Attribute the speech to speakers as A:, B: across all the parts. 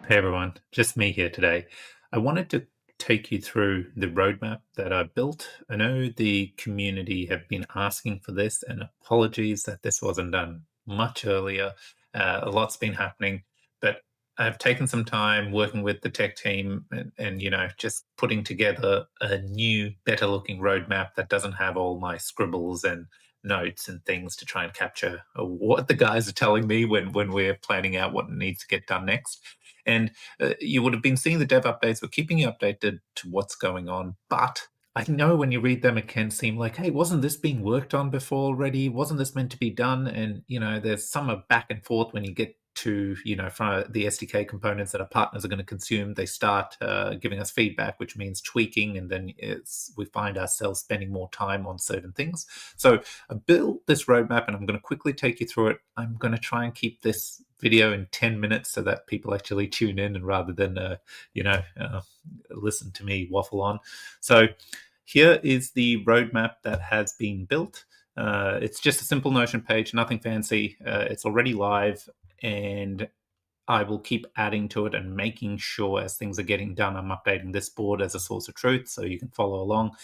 A: Hey everyone, just me here today. I wanted to take you through the roadmap that I built. I know the community have been asking for this, and apologies that this wasn't done much earlier. A lot's been happening, but I've taken some time working with the tech team and just putting together a new, better looking roadmap that doesn't have all my scribbles and notes and things to try and capture what the guys are telling me when we're planning out what needs to get done next. And you would have been seeing the dev updates. We're keeping you updated to what's going on. But I know when you read them, it can seem like, hey, wasn't this being worked on before already? Wasn't this meant to be done? And, there's some back and forth when you get to, from the SDK components that our partners are going to consume. They start giving us feedback, which means tweaking. And then we find ourselves spending more time on certain things. So I built this roadmap and I'm going to quickly take you through it. I'm going to try and keep this video in 10 minutes so that people actually tune in and rather than listen to me waffle on. So here is the roadmap that has been built. It's just a simple Notion page, nothing fancy. It's already live, and I will keep adding to it and making sure as things are getting done, I'm updating this board as a source of truth so you can follow along.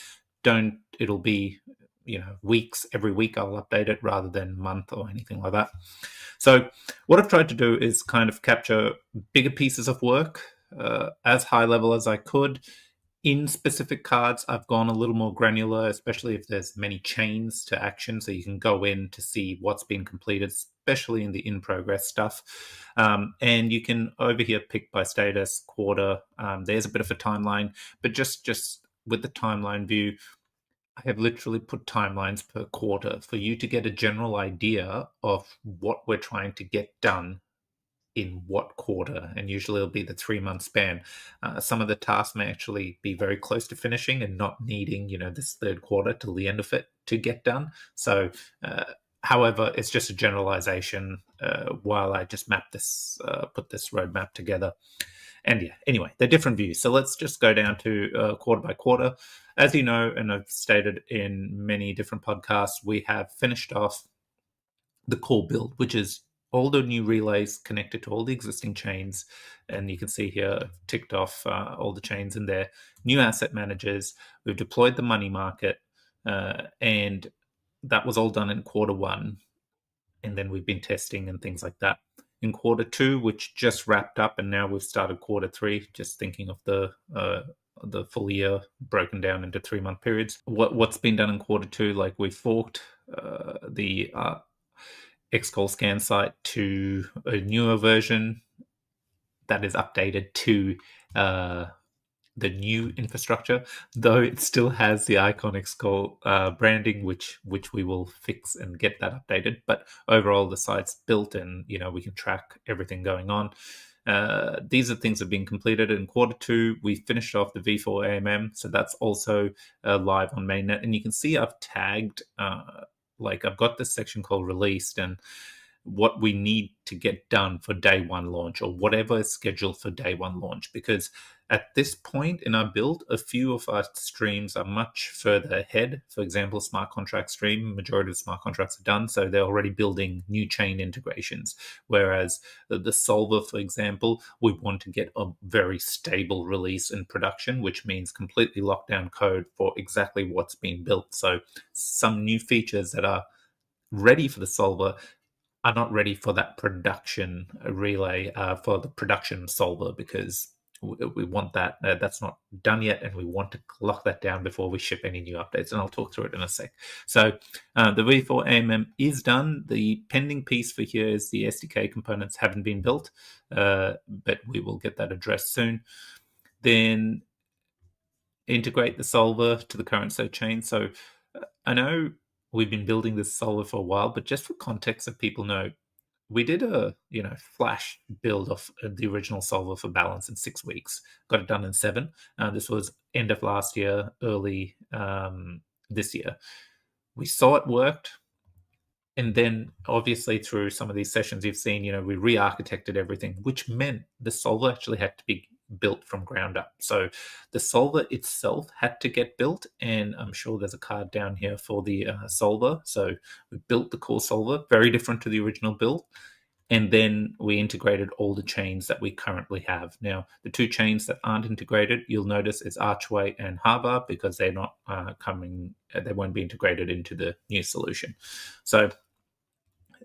A: It'll be weeks, every week I'll update it rather than month or anything like that. So what I've tried to do is kind of capture bigger pieces of work as high level as I could. In specific cards, I've gone a little more granular, especially if there's many chains to action, so you can go in to see what's been completed, especially in the in-progress stuff. And you can over here pick by status, quarter. There's a bit of a timeline, but just with the timeline view, I have literally put timelines per quarter for you to get a general idea of what we're trying to get done in what quarter, and usually it'll be the 3-month span. Some of the tasks may actually be very close to finishing and not needing, this third quarter till the end of it to get done. So, however, it's just a generalization while I just put this roadmap together. And yeah, anyway, they're different views. So let's just go down to quarter by quarter. As you know, and I've stated in many different podcasts, we have finished off the core build, which is all the new relays connected to all the existing chains. And you can see here, I've ticked off all the chains in there. New asset managers, we've deployed the money market, and that was all done in quarter one. And then we've been testing and things like that. In quarter two, which just wrapped up, and now we've started quarter three, just thinking of the full year broken down into 3-month periods. What's been done in quarter two, like we forked the Xcol scan site to a newer version that is updated to the new infrastructure, though it still has the icon Xcol branding, which we will fix and get that updated. But overall, the site's built, and we can track everything going on. These are things that have been completed in quarter two. We finished off the V4 AMM, so that's also live on mainnet. And you can see I've tagged, I've got this section called released and what we need to get done for day one launch, or whatever is scheduled for day one launch. Because at this point in our build, a few of our streams are much further ahead. For example, smart contract stream, majority of smart contracts are done, so they're already building new chain integrations. Whereas the solver, for example, we want to get a very stable release in production, which means completely locked down code for exactly what's being built. So some new features that are ready for the solver are not ready for that production relay, for the production solver, because we want that. That's not done yet, and we want to lock that down before we ship any new updates, and I'll talk through it in a sec. So the V4 AMM is done. The pending piece for here is the SDK components haven't been built, but we will get that addressed soon. Then integrate the solver to the current state chain. So I know we've been building this solver for a while, but just for context, so people know, we did a flash build of the original solver for balance in 6 weeks. Got it done in 7. This was end of last year, early this year. We saw it worked, and then obviously through some of these sessions you've seen, we re-architected everything, which meant the solver actually had to be built from ground up. So the solver itself had to get built, and I'm sure there's a card down here for the solver. So we built the core solver, very different to the original build. And then we integrated all the chains that we currently have. Now, the two chains that aren't integrated, you'll notice, is Archway and Harbor, because they're not they won't be integrated into the new solution. So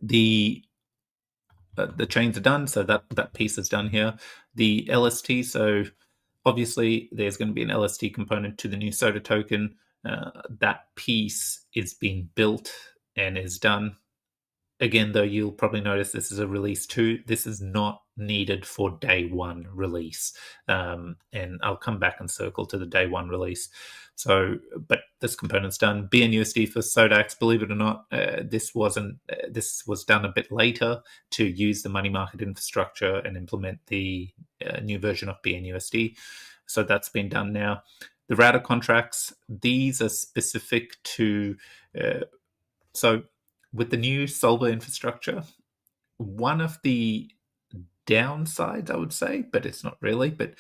A: the chains are done, so that piece is done here. The LST, so obviously there's going to be an LST component to the new Soda token. That piece is being built and is done. Again, though, you'll probably notice this is a release 2. This is not needed for day 1 release. And I'll come back and circle to the day 1 release. So, but this component's done. BNUSD for Sodax, believe it or not, this was done a bit later to use the money market infrastructure and implement the new version of BNUSD. So that's been done now. The router contracts, these are specific to... so with the new solver infrastructure, one of the downsides, I would say, but it's not really, but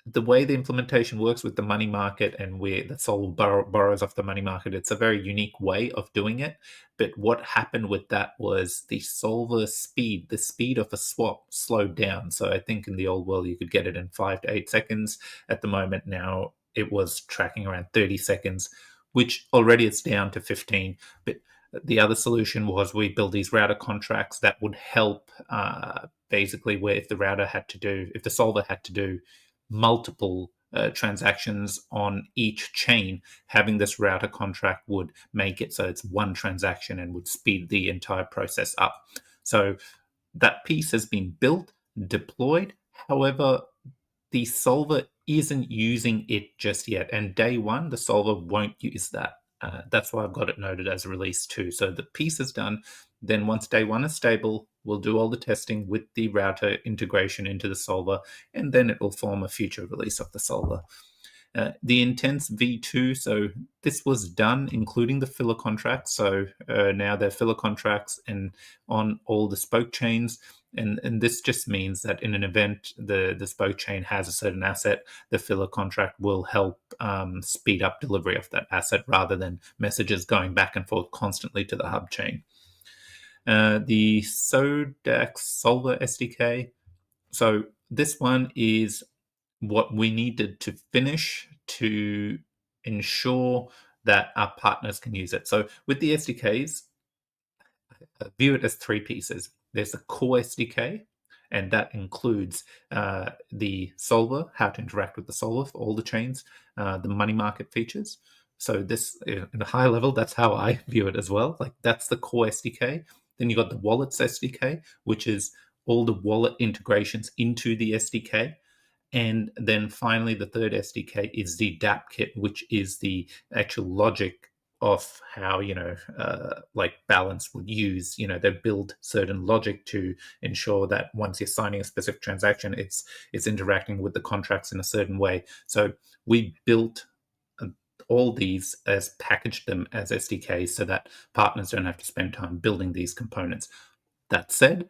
A: the way the implementation works with the money market and where the solver borrows off the money market, it's a very unique way of doing it. But what happened with that was the solver speed, the speed of a swap slowed down. So I think in the old world, you could get it in 5 to 8 seconds. At the moment now, it was tracking around 30 seconds, which already it's down to 15. But the other solution was we build these router contracts that would help basically where if the solver had to do multiple transactions on each chain, having this router contract would make it so it's one transaction and would speed the entire process up. So that piece has been built, deployed. However, the solver isn't using it just yet. And day 1, the solver won't use that. That's why I've got it noted as release 2. So the piece is done. Then once day 1 is stable, we'll do all the testing with the router integration into the solver, and then it will form a future release of the solver. The Intense V2, so this was done including the filler contracts. So now they're filler contracts and on all the spoke chains. And this just means that in an event the spoke chain has a certain asset, the filler contract will help speed up delivery of that asset rather than messages going back and forth constantly to the hub chain. The Sodax Solver SDK. So this one is what we needed to finish to ensure that our partners can use it. So with the SDKs, view it as 3 pieces. There's the core SDK, and that includes the solver, how to interact with the solver for all the chains, the money market features. So this, in a high level, that's how I view it as well. Like that's the core SDK. Then you got the wallets SDK, which is all the wallet integrations into the SDK. And then finally, the third SDK is the DApp kit, which is the actual logic of how, like Balance would use, they build certain logic to ensure that once you're signing a specific transaction, it's interacting with the contracts in a certain way. So we built all these as packaged them as SDKs so that partners don't have to spend time building these components. That said,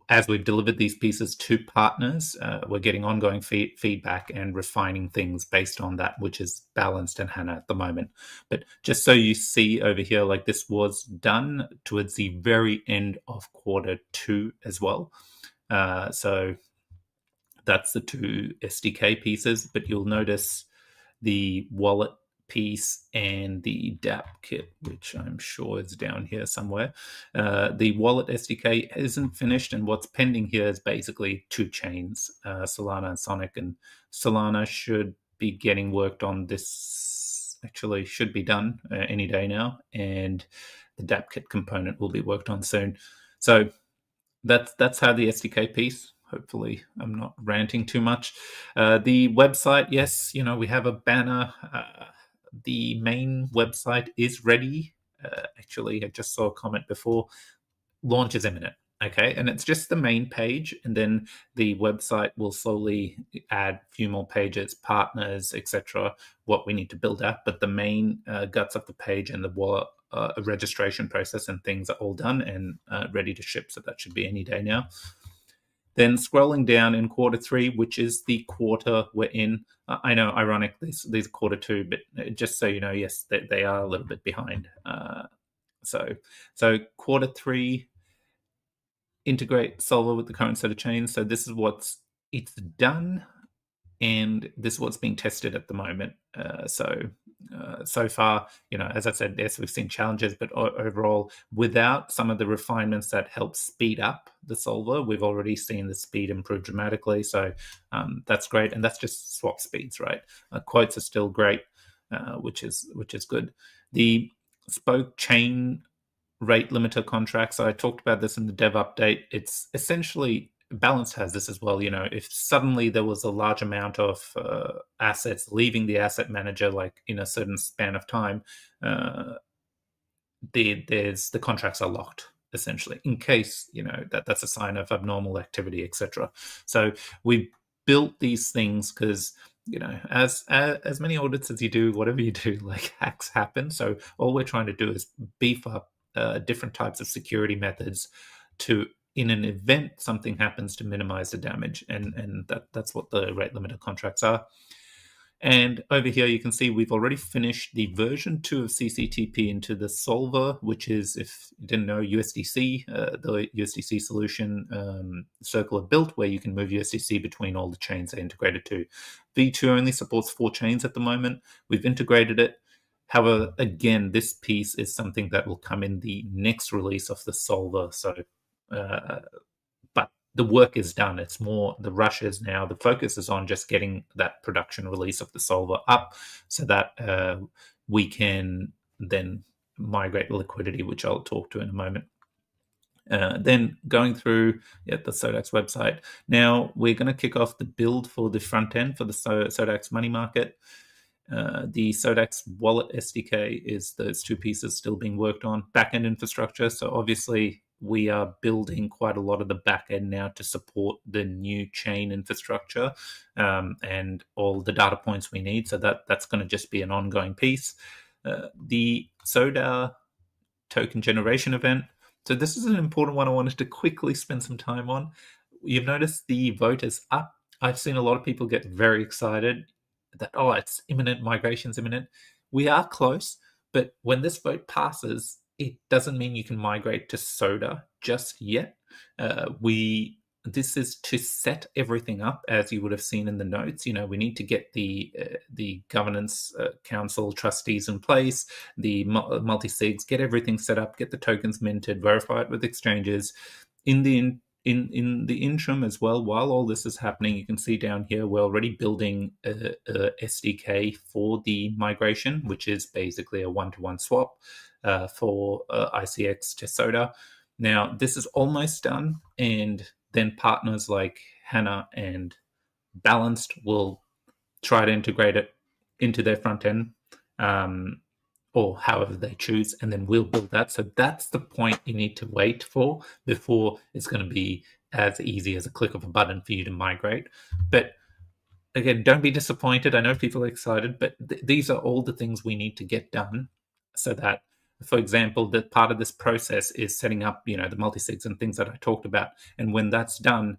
A: as we've delivered these pieces to partners, we're getting ongoing feedback and refining things based on that, which is Balanced and HANA at the moment. But just so you see over here, like this was done towards the very end of Q2 as well. So that's the 2 SDK pieces, but you'll notice the wallet piece and the DApp kit, which I'm sure is down here somewhere. The wallet SDK isn't finished, and what's pending here is basically 2 chains, Solana and Sonic, and Solana should be getting worked on. This actually should be done any day now, and the DApp kit component will be worked on soon. So that's how the SDK piece. Hopefully, I'm not ranting too much. The website, yes, we have a banner. The main website is ready. Actually, I just saw a comment before. Launch is imminent. Okay, and it's just the main page, and then the website will slowly add a few more pages, partners, etc. What we need to build out, but the main guts of the page and the wallet registration process and things are all done and ready to ship. So that should be any day now. Then scrolling down in Q3, which is the quarter we're in. I know, ironic, these are Q2, but just so you know, yes, they are a little bit behind. So Q3, integrate Solver with the current set of chains. So this is what's it's done, and this is what's being tested at the moment. So far, as I said, yes, we've seen challenges, but overall, without some of the refinements that help speed up the solver, we've already seen the speed improve dramatically. So that's great, and that's just swap speeds, right? Quotes are still great, which is good. The spoke chain rate limiter contracts, I talked about this in the dev update. It's essentially Balance has this as well. If suddenly there was a large amount of assets leaving the asset manager, like in a certain span of time, the contracts are locked essentially, in case that's a sign of abnormal activity, etc. So we built these things because as many audits as you do, whatever you do, like hacks happen. So all we're trying to do is beef up different types of security methods to, in an event something happens, to minimize the damage, and that's what the rate limiter contracts are. And over here, you can see we've already finished the version 2 of CCTP into the solver, which is, if you didn't know, USDC, the USDC solution Circular built, where you can move USDC between all the chains they're integrated to. V2 only supports 4 chains at the moment. We've integrated it. However, again, this piece is something that will come in the next release of the solver. So, but the work is done. It's more the rush is now. The focus is on just getting that production release of the solver up so that we can then migrate liquidity, which I'll talk to in a moment. Then going through the Sodax website. Now we're going to kick off the build for the front end for the Sodax money market. The Sodax wallet SDK is those 2 pieces still being worked on. Backend infrastructure. So obviously we are building quite a lot of the backend now to support the new chain infrastructure and all the data points we need. So that's going to just be an ongoing piece. The Soda token generation event. So this is an important one I wanted to quickly spend some time on. You've noticed the vote is up. I've seen a lot of people get very excited that, it's imminent, migration's imminent. We are close, but when this vote passes, it doesn't mean you can migrate to Soda just yet. This is to set everything up, as you would have seen in the notes. We need to get the governance council trustees in place, the multi-sigs, get everything set up, get the tokens minted, verify it with exchanges. In the interim as well, while all this is happening, you can see down here we're already building a SDK for the migration, which is basically a one-to-one swap for ICX to Soda. Now, this is almost done, and then partners like Hana and Balanced will try to integrate it into their front end, or however they choose, and then we'll build that. So that's the point you need to wait for before it's going to be as easy as a click of a button for you to migrate. But again, don't be disappointed. I know people are excited, but these are all the things we need to get done so that, for example, that part of this process is setting up, the multi-sigs and things that I talked about. And when that's done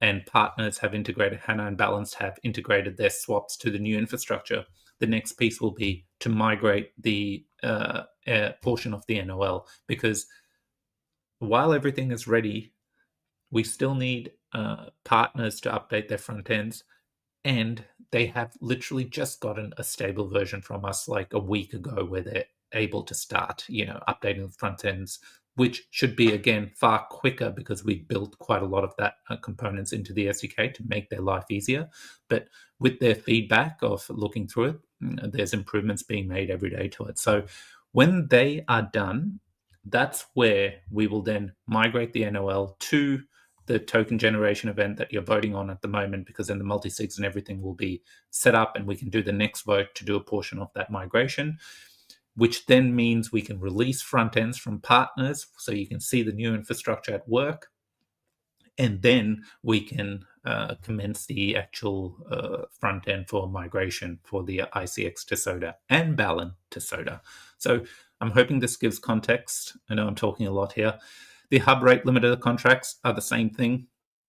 A: and partners have integrated, Hana and Balanced have integrated their swaps to the new infrastructure, the next piece will be to migrate the portion of the NOL, because while everything is ready, we still need partners to update their front ends, and they have literally just gotten a stable version from us like a week ago where they're able to start, updating the front ends, which should be, again, far quicker because we built quite a lot of that components into the SDK to make their life easier. But with their feedback of looking through it, there's improvements being made every day to it. So when they are done, that's where we will then migrate the NOL to the token generation event that you're voting on at the moment, because then the multi-sigs and everything will be set up and we can do the next vote to do a portion of that migration, which then means we can release front ends from partners so you can see the new infrastructure at work. And then we can commence the actual front end for migration for the ICX to Soda and Balance to Soda. So I'm hoping this gives context. I know I'm talking a lot here. The hub rate limiter contracts are the same thing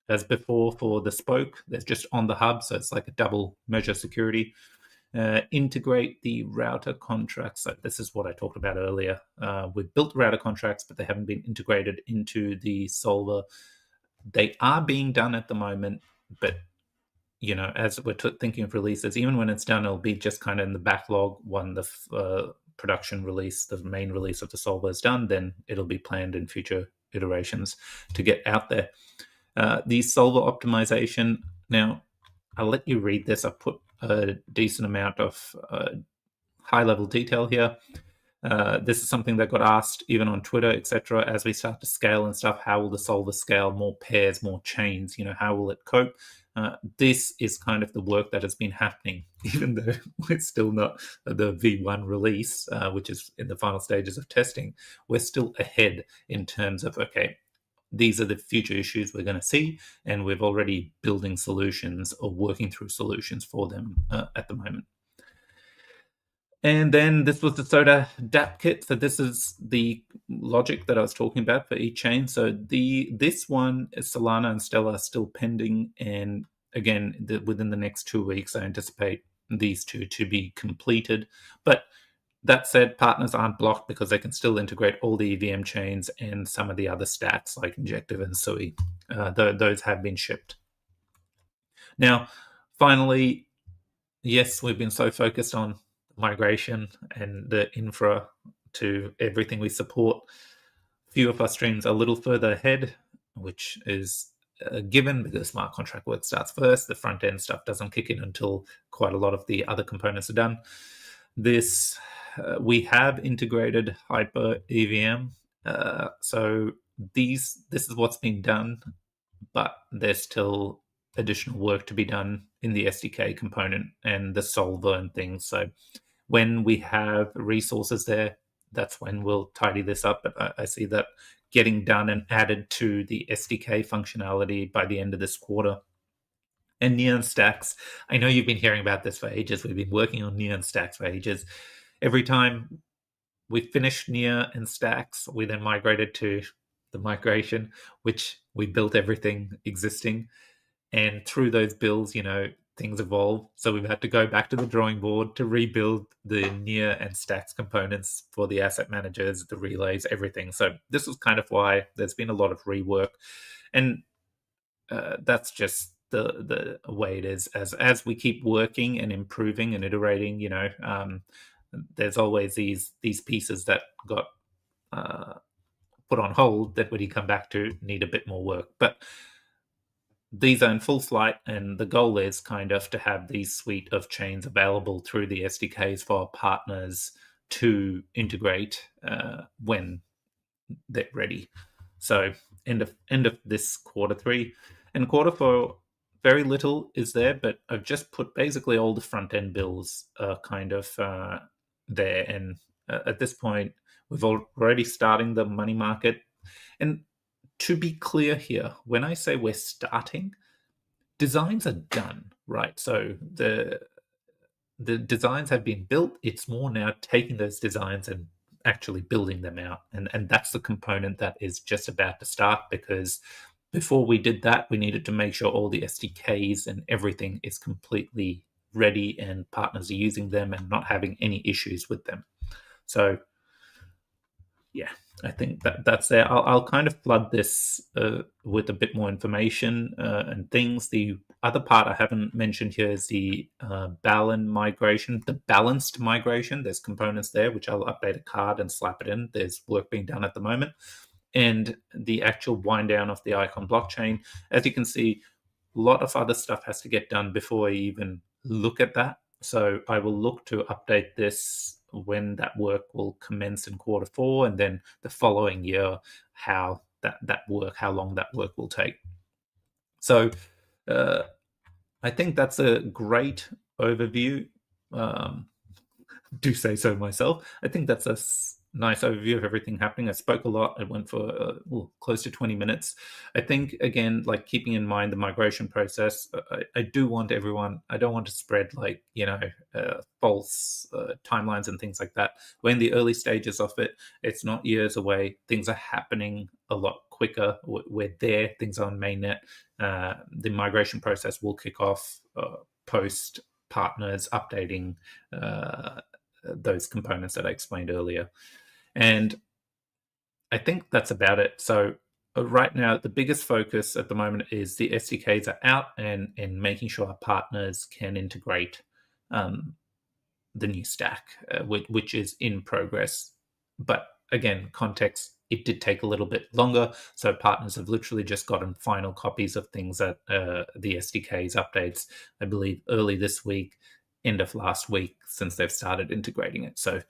A: as before for the spoke. They're just on the hub, so it's like a double measure security. integrate the router contracts. So this is what I talked about earlier. We've built router contracts, but they haven't been integrated into the solver. They are being done at the moment, but as we're thinking of releases, even when it's done, it'll be just kind of in the backlog. When the production release, the main release of the solver is done, then it'll be planned in future iterations to get out there. The solver optimization. Now, I'll let you read this. I've put a decent amount of high-level detail here. This is something that got asked even on Twitter, etc. As we start to scale and stuff, how will the solver scale? More pairs, more chains. How will it cope? This is kind of the work that has been happening, even though we're still not the V1 release, which is in the final stages of testing. We're still ahead in terms of, okay, these are the future issues we're going to see, and we're already building solutions or working through solutions for them at the moment. And then this was the Soda DApp kit. So this is the logic that I was talking about for each chain. So this one, Solana and Stellar, are still pending. And again, within the next 2 weeks, I anticipate these two to be completed. But that said, partners aren't blocked because they can still integrate all the EVM chains and some of the other stacks like Injective and Sui. Those have been shipped. Now, finally, yes, we've been so focused on migration and the infra to everything we support. Few of our streams are a little further ahead, which is a given because smart contract work starts first. The front end stuff doesn't kick in until quite a lot of the other components are done. We have integrated HyperEVM. So this is what's been done, but there's still additional work to be done in the SDK component and the solver and things. So when we have resources there, that's when we'll tidy this up. But I see that getting done and added to the SDK functionality by the end of this quarter. And Neon Stacks, I know you've been hearing about this for ages. We've been working on Neon Stacks for ages. Every time we finished Neon and Stacks, we then migrated to the migration, which we built everything existing. And through those builds, things evolve. So we've had to go back to the drawing board to rebuild the Near and Stacks components for the asset managers, the relays, everything. So this is kind of why there's been a lot of rework. And that's just the way it is. As we keep working and improving and iterating, there's always these pieces that got put on hold that when you come back to need a bit more work. But these are in full flight, and the goal is kind of to have these suite of chains available through the SDKs for our partners to integrate when they're ready. So end of this Q3. And Q4, very little is there, but I've just put basically all the front end bills kind of there. And at this point, we've already starting the money market. And to be clear here, when I say we're starting, designs are done, right? So the designs have been built. It's more now taking those designs and actually building them out. And that's the component that is just about to start, because before we did that, we needed to make sure all the SDKs and everything is completely ready and partners are using them and not having any issues with them. So yeah, I think that's there. I'll kind of flood this with a bit more information and things. The other part I haven't mentioned here is the balanced migration. There's components there, which I'll update a card and slap it in. There's work being done at the moment. And the actual wind down of the Icon blockchain. As you can see, a lot of other stuff has to get done before I even look at that. So I will look to update this when that work will commence in Q4, and then the following year, how long that work will take. So I think that's a great overview. Do say so myself. I think that's a nice overview of everything happening. I spoke a lot. It went for close to 20 minutes. I think, again, like keeping in mind the migration process, I do want everyone, I don't want to spread false timelines and things like that. We're in the early stages of it. It's not years away. Things are happening a lot quicker. We're there. Things are on mainnet. The migration process will kick off post partners updating those components that I explained earlier. And I think that's about it. So right now, the biggest focus at the moment is the SDKs are out and making sure our partners can integrate the new stack, which is in progress. But again, context, it did take a little bit longer. So partners have literally just gotten final copies of things that the SDKs updates, I believe, early this week, end of last week, since they've started integrating it. So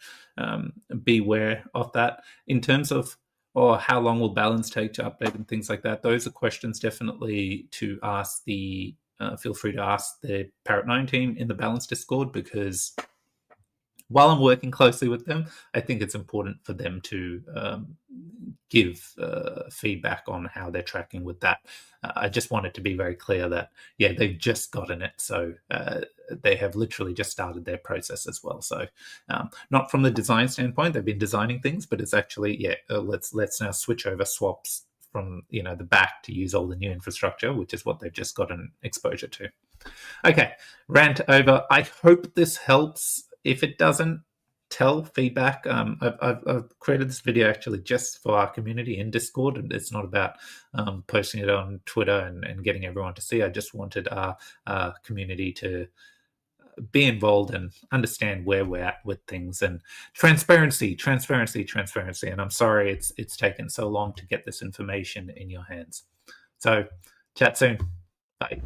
A: beware of that. In terms of how long will balance take to update and things like that, those are questions definitely to ask the feel free to ask the Parrot 9 team in the balance Discord, because while I'm working closely with them, I think it's important for them to give feedback on how they're tracking with that. I just wanted to be very clear that, yeah, they've just gotten it. So they have literally just started their process as well. So not from the design standpoint, they've been designing things, but it's actually, let's now switch over swaps from the back to use all the new infrastructure, which is what they've just gotten exposure to. Okay, rant over. I hope this helps. If it doesn't, tell feedback. I've created this video actually just for our community in Discord, and it's not about posting it on Twitter and getting everyone to see. I just wanted our community to be involved and understand where we're at with things, and transparency. And I'm sorry it's taken so long to get this information in your hands. So chat soon. Bye.